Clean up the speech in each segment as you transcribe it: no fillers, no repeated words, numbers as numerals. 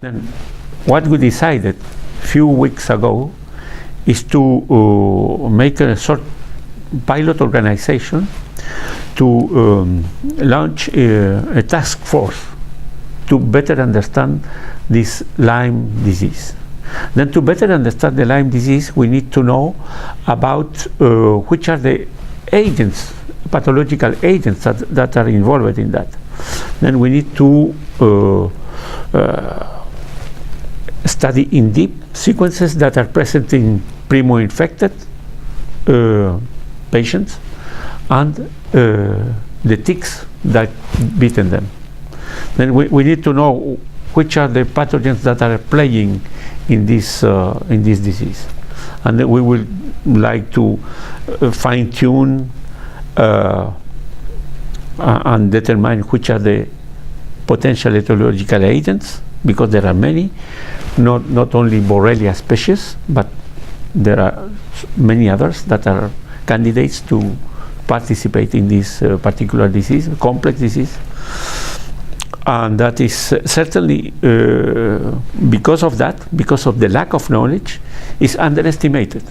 Then what we decided a few weeks ago is to make a sort pilot organization to launch a task force to better understand this Lyme disease. Then to better understand the Lyme disease, we need to know about which are the agents, pathological agents that are involved in that. Then we need to study in deep sequences that are present in primo-infected patients and the ticks that bitten them. Then we need to know which are the pathogens that are playing in this disease, and then we will like to fine-tune and determine which are the potential etiological agents, because there are many, not only Borrelia species, but there are many others that are candidates to participate in this particular disease, complex disease. And that is certainly because of the lack of knowledge, is underestimated.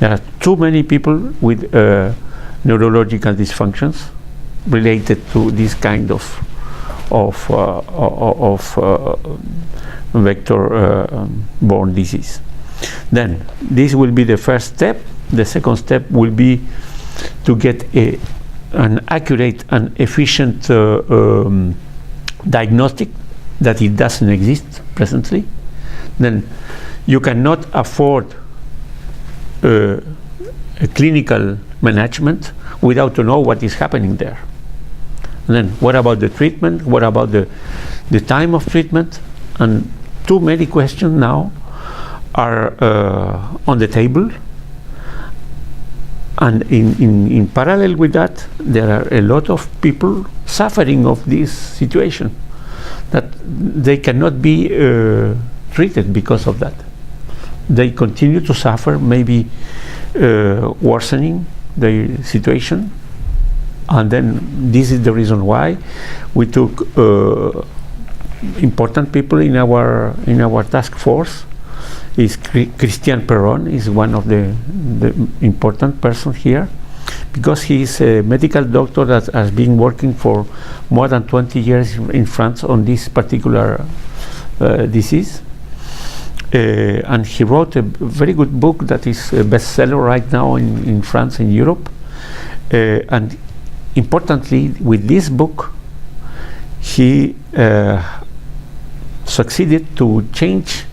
There are too many people with neurological dysfunctions related to this kind of vector-borne disease. Then this will be the first step. The second step will be to get an accurate and efficient diagnostic that it doesn't exist presently. Then you cannot afford a clinical management without to know what is happening there. And then what about the treatment? What about the time of treatment? And too many questions now are on the table. And in parallel with that, there are a lot of people suffering of this situation, that they cannot be treated because of that. They continue to suffer, maybe worsening their situation. And then this is the reason why we took important people in our task force. Christian Perron is one of the important persons here, because he is a medical doctor that has been working for more than 20 years in France on this particular disease. And he wrote a very good book that is a bestseller right now in France and Europe. And importantly, with this book, he succeeded to change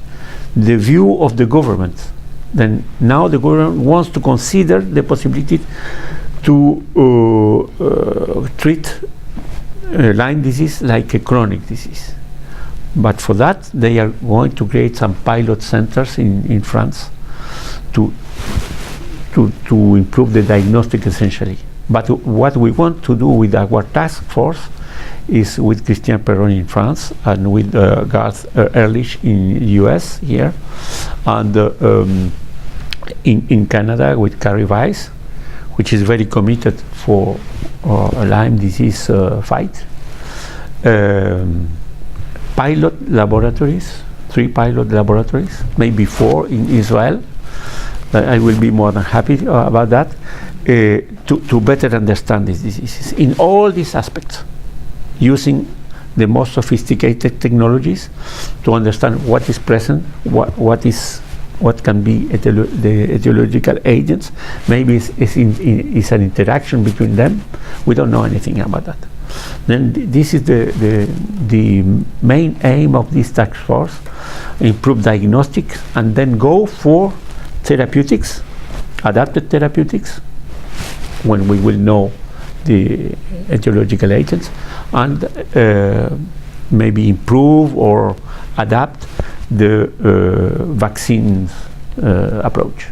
the view of the government. Then now the government wants to consider the possibility to treat Lyme disease like a chronic disease. But for that, they are going to create some pilot centers in France to improve the diagnostic essentially. But what we want to do with our task force is with Christian Perron in France and with Garth Ehrlich in US here, and in Canada with Carrie Weiss, which is very committed for Lyme disease fight. Pilot laboratories, 3 pilot laboratories, maybe 4 in Israel. I will be more than happy about that, to better understand these diseases in all these aspects, using the most sophisticated technologies to understand what is present, what can be the etiological agents. Maybe it's an interaction between them. We don't know anything about that. Then this is the main aim of this task force: improve diagnostics and then go for therapeutics, adapted therapeutics, when we will know the etiological agents, and maybe improve or adapt the vaccines approach.